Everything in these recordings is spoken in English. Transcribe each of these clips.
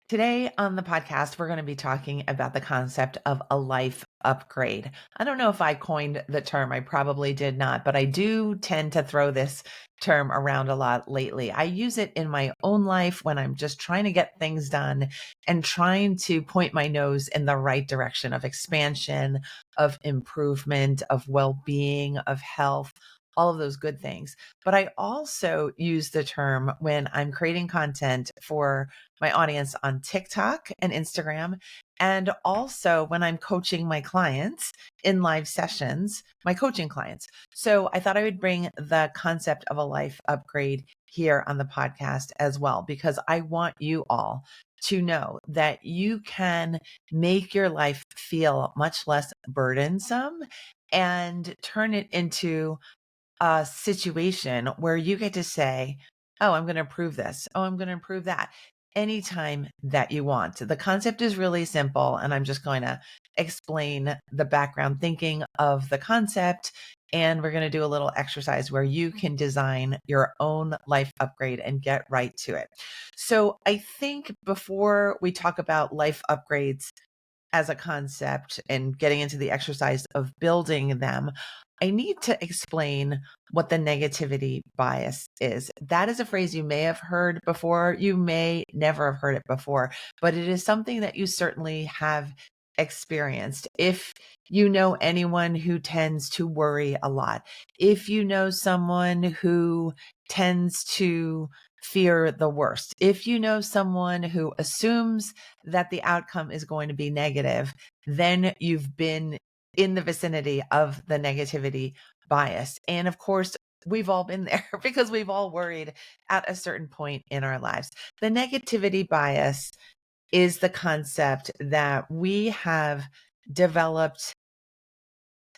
Today on the podcast, we're going to be talking about the concept of a life upgrade. I don't know if I coined the term, I probably did not, but I do tend to throw this term around a lot lately. I use it in my own life when I'm just trying to get things done and trying to point my nose in the right direction of expansion, of improvement, of well being, of health. All of those good things. But I also use the term when I'm creating content for my audience on TikTok and Instagram. And also when I'm coaching my clients in live sessions, my coaching clients. So I thought I would bring the concept of a life upgrade here on the podcast as well, because I want you all to know that you can make your life feel much less burdensome and turn it into a situation where you get to say, oh, I'm going to improve this. Oh, I'm going to improve that anytime that you want. The concept is really simple, and I'm just going to explain the background thinking of the concept. And we're going to do a little exercise where you can design your own life upgrade and get right to it. So I think before we talk about life upgrades as a concept and getting into the exercise of building them, I need to explain what the negativity bias is. That is a phrase you may have heard before. You may never have heard it before, but it is something that you certainly have experienced. If you know anyone who tends to worry a lot, if you know someone who tends to fear the worst, if you know someone who assumes that the outcome is going to be negative, then you've been in the vicinity of the negativity bias. And of course, we've all been there because we've all worried at a certain point in our lives. The negativity bias is the concept that we have developed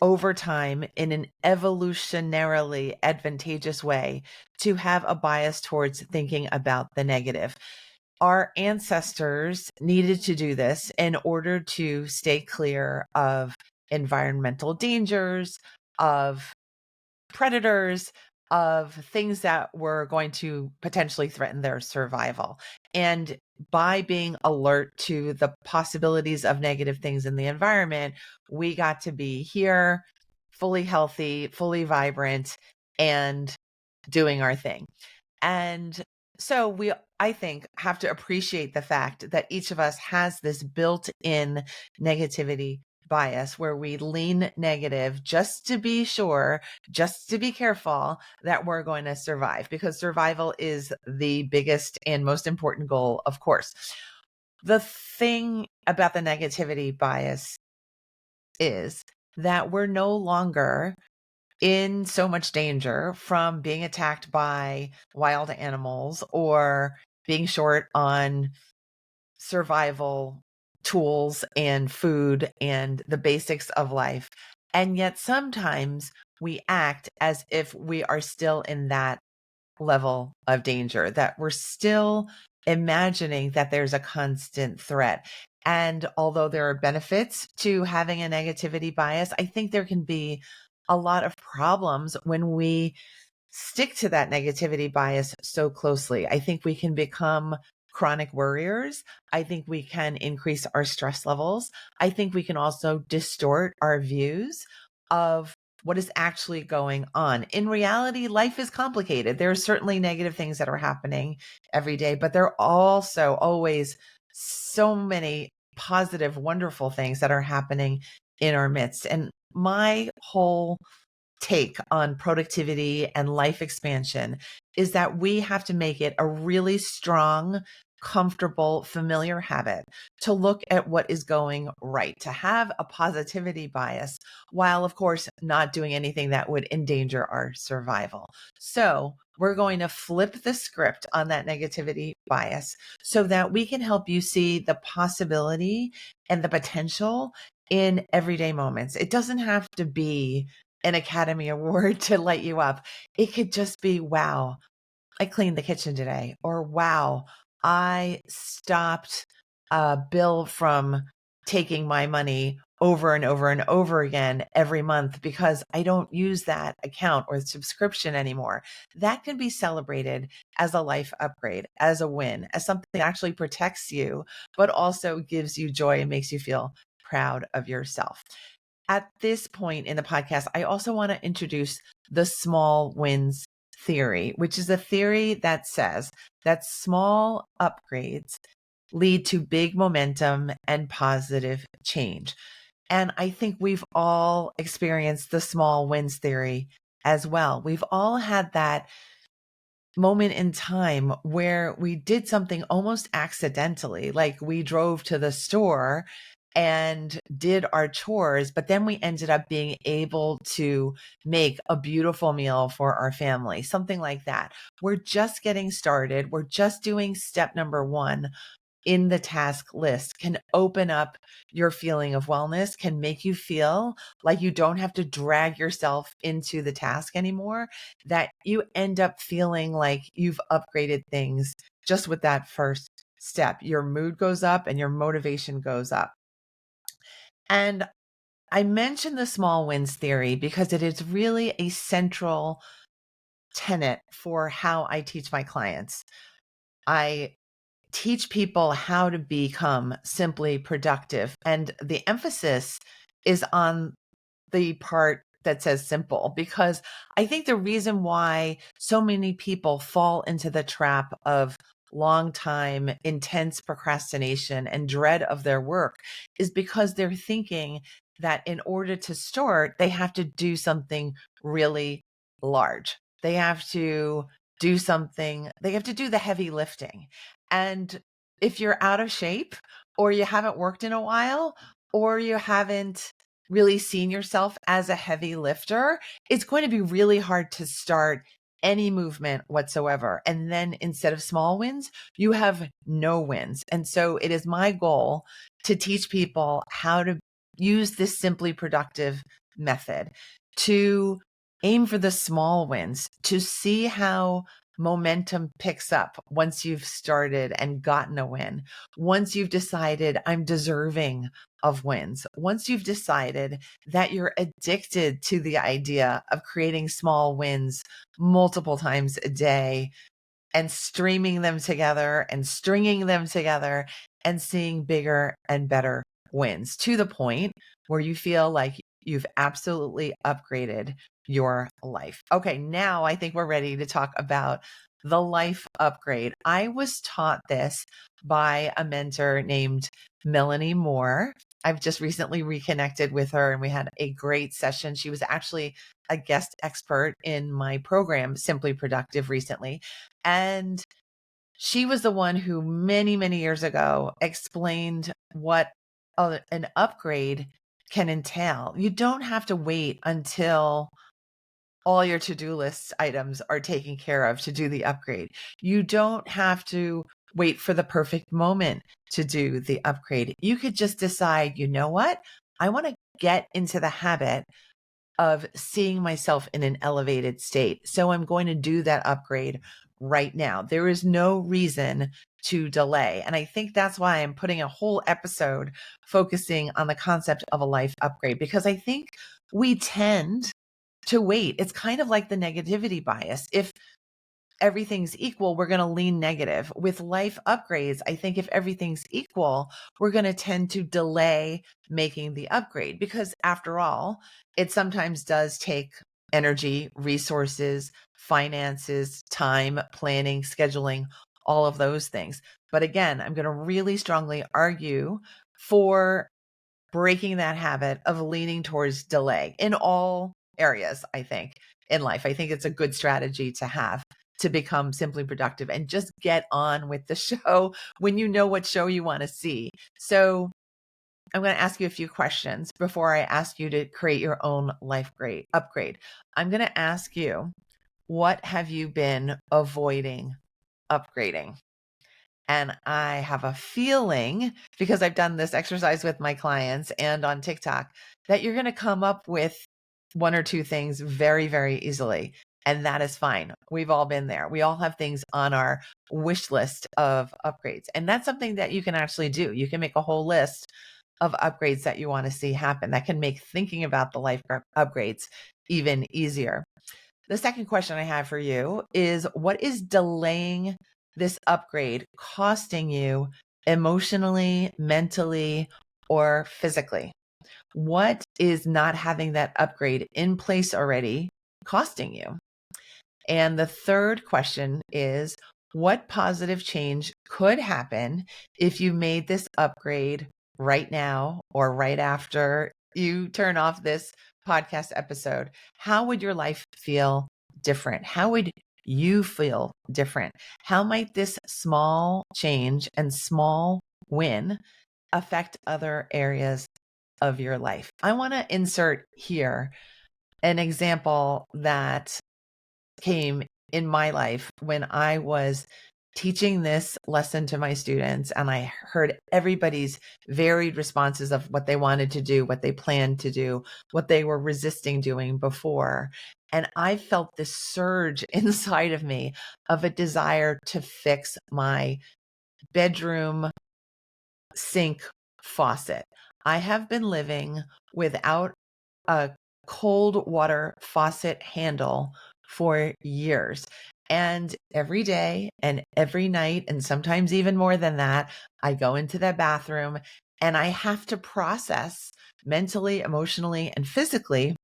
over time in an evolutionarily advantageous way to have a bias towards thinking about the negative. Our ancestors needed to do this in order to stay clear of environmental dangers, of predators, of things that were going to potentially threaten their survival. And by being alert to the possibilities of negative things in the environment, we got to be here, fully healthy, fully vibrant, and doing our thing. And so we, I think, have to appreciate the fact that each of us has this built-in negativity bias where we lean negative just to be sure, just to be careful that we're going to survive, because survival is the biggest and most important goal, of course. The thing about the negativity bias is that we're no longer in so much danger from being attacked by wild animals or being short on survival tools and food and the basics of life. And yet sometimes we act as if we are still in that level of danger, that we're still imagining that there's a constant threat. And although there are benefits to having a negativity bias, I think there can be a lot of problems when we stick to that negativity bias so closely. I think we can become chronic worriers. I think we can increase our stress levels. I think we can also distort our views of what is actually going on. In reality, life is complicated. There are certainly negative things that are happening every day, but there are also always so many positive, wonderful things that are happening in our midst. And my whole take on productivity and life expansion is that we have to make it a really strong, comfortable, familiar habit to look at what is going right, to have a positivity bias, while, of course, not doing anything that would endanger our survival. So, we're going to flip the script on that negativity bias so that we can help you see the possibility and the potential in everyday moments. It doesn't have to be an Academy Award to light you up. It could just be, wow, I cleaned the kitchen today, or wow, I stopped a bill from taking my money over and over and over again every month because I don't use that account or subscription anymore. That can be celebrated as a life upgrade, as a win, as something that actually protects you, but also gives you joy and makes you feel proud of yourself. At this point in the podcast, I also want to introduce the small wins theory, which is a theory that says that small upgrades lead to big momentum and positive change. And I think we've all experienced the small wins theory as well. We've all had that moment in time where we did something almost accidentally, like we drove to the store and did our chores, but then we ended up being able to make a beautiful meal for our family, something like that. We're just getting started. We're just doing step number one in the task list, can open up your feeling of wellness, can make you feel like you don't have to drag yourself into the task anymore, that you end up feeling like you've upgraded things just with that first step. Your mood goes up and your motivation goes up. And I mentioned the small wins theory because it is really a central tenet for how I teach my clients. I teach people how to become simply productive. And the emphasis is on the part that says simple, because I think the reason why so many people fall into the trap of long time, intense procrastination and dread of their work is because they're thinking that in order to start, they have to do something really large. They have to do something, they have to do the heavy lifting. And if you're out of shape or you haven't worked in a while or you haven't really seen yourself as a heavy lifter, it's going to be really hard to start any movement whatsoever. And then instead of small wins, you have no wins. And so it is my goal to teach people how to use this simply productive method, to aim for the small wins, to see how momentum picks up once you've started and gotten a win. Once you've decided I'm deserving of wins, once you've decided that you're addicted to the idea of creating small wins multiple times a day and streaming them together and stringing them together and seeing bigger and better wins to the point where you feel like you've absolutely upgraded your life. Okay, now I think we're ready to talk about the life upgrade. I was taught this by a mentor named Melanie Moore. I've just recently reconnected with her and we had a great session. She was actually a guest expert in my program, Simply Productive, recently. And she was the one who many, many years ago explained what an upgrade can entail. You don't have to wait until all your to-do list items are taken care of to do the upgrade. You don't have to wait for the perfect moment to do the upgrade. You could just decide, you know what? I want to get into the habit of seeing myself in an elevated state. So I'm going to do that upgrade right now. There is no reason to delay. And I think that's why I'm putting a whole episode focusing on the concept of a life upgrade, because I think we tend to wait. It's kind of like the negativity bias. If everything's equal, we're going to lean negative. With life upgrades, I think if everything's equal, we're going to tend to delay making the upgrade because, after all, it sometimes does take energy, resources, finances, time, planning, scheduling, all of those things. But again, I'm going to really strongly argue for breaking that habit of leaning towards delay in all areas, I think, in life. I think it's a good strategy to have to become simply productive and just get on with the show when you know what show you want to see. So I'm going to ask you a few questions before I ask you to create your own life upgrade. I'm going to ask you, what have you been avoiding upgrading? And I have a feeling, because I've done this exercise with my clients and on TikTok, that you're going to come up with one or two things very, very easily. And that is fine. We've all been there. We all have things on our wish list of upgrades. And that's something that you can actually do. You can make a whole list of upgrades that you want to see happen. That can make thinking about the life upgrades even easier. The second question I have for you is, what is delaying this upgrade costing you emotionally, mentally, or physically? What is not having that upgrade in place already costing you? And the third question is, what positive change could happen if you made this upgrade right now or right after you turn off this podcast episode? How would your life feel different? How would you feel different? How might this small change and small win affect other areas of your life? I want to insert here an example that came in my life when I was teaching this lesson to my students, and I heard everybody's varied responses of what they wanted to do, what they planned to do, what they were resisting doing before. And I felt this surge inside of me of a desire to fix my bedroom sink faucet. I have been living without a cold water faucet handle for years. And every day and every night, and sometimes even more than that, I go into the bathroom and I have to process mentally, emotionally, and physically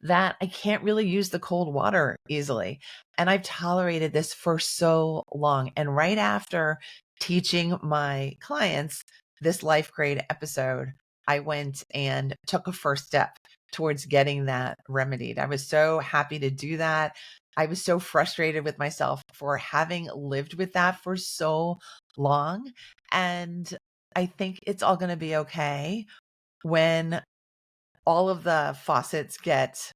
that I can't really use the cold water easily. And I've tolerated this for so long. And right after teaching my clients this life grade episode, I went and took a first step towards getting that remedied. I was so happy to do that. I was so frustrated with myself for having lived with that for so long. And I think it's all going to be okay when all of the faucets get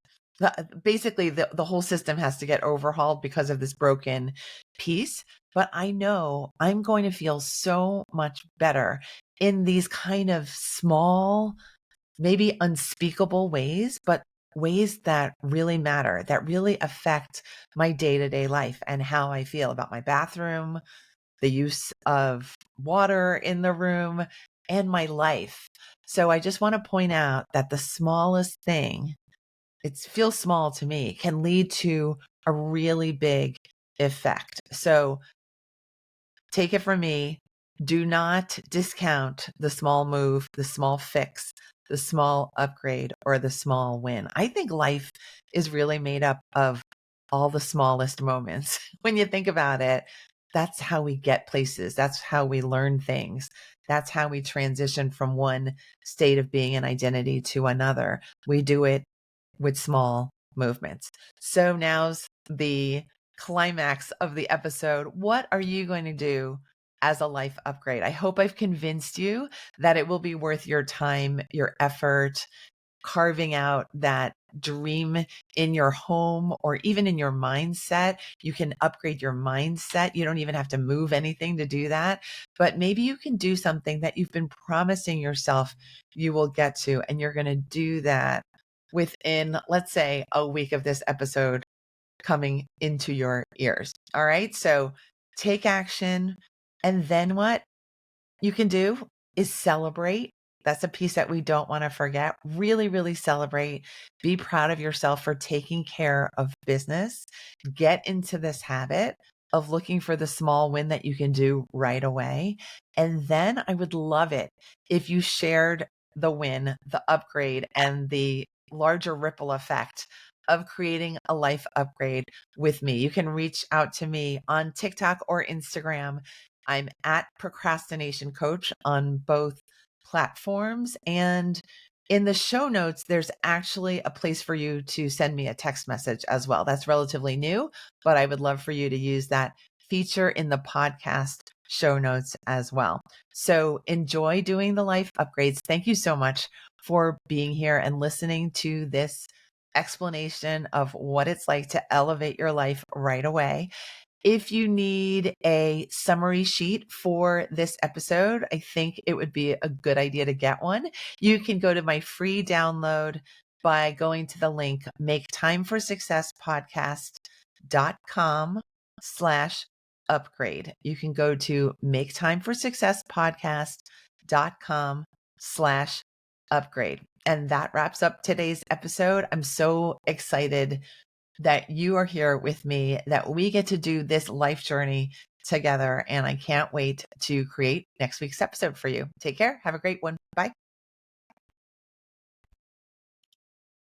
basically the whole system has to get overhauled because of this broken piece. But I know I'm going to feel so much better in these kind of small, maybe unspeakable ways, but ways that really matter, that really affect my day-to-day life and how I feel about my bathroom, the use of water in the room, and my life. So I just want to point out that the smallest thing, it feels small to me, can lead to a really big effect. So take it from me, do not discount the small move, the small fix, the small upgrade, or the small win. I think life is really made up of all the smallest moments. When you think about it, that's how we get places. That's how we learn things. That's how we transition from one state of being and identity to another. We do it with small movements. So now's the climax of the episode. What are you going to do as a life upgrade? I hope I've convinced you that it will be worth your time, your effort, carving out that dream in your home or even in your mindset. You can upgrade your mindset. You don't even have to move anything to do that. But maybe you can do something that you've been promising yourself you will get to, and you're going to do that within, let's say, a week of this episode coming into your ears. All right. So take action. And then what you can do is celebrate. That's a piece that we don't want to forget. Really, really celebrate. Be proud of yourself for taking care of business. Get into this habit of looking for the small win that you can do right away. And then I would love it if you shared the win, the upgrade, and the larger ripple effect of creating a life upgrade with me. You can reach out to me on TikTok or Instagram. I'm at Procrastination Coach on both platforms. And in the show notes, there's actually a place for you to send me a text message as well. That's relatively new, but I would love for you to use that feature in the podcast show notes as well. So enjoy doing the life upgrades. Thank you so much for being here and listening to this explanation of what it's like to elevate your life right away. If you need a summary sheet for this episode, I think it would be a good idea to get one. You can go to my free download by going to the link maketimeforsuccesspodcast.com/upgrade. You can go to maketimeforsuccesspodcast.com life.com/upgrade. And that wraps up today's episode. I'm so excited that you are here with me, that we get to do this life journey together. And I can't wait to create next week's episode for you. Take care. Have a great one. Bye.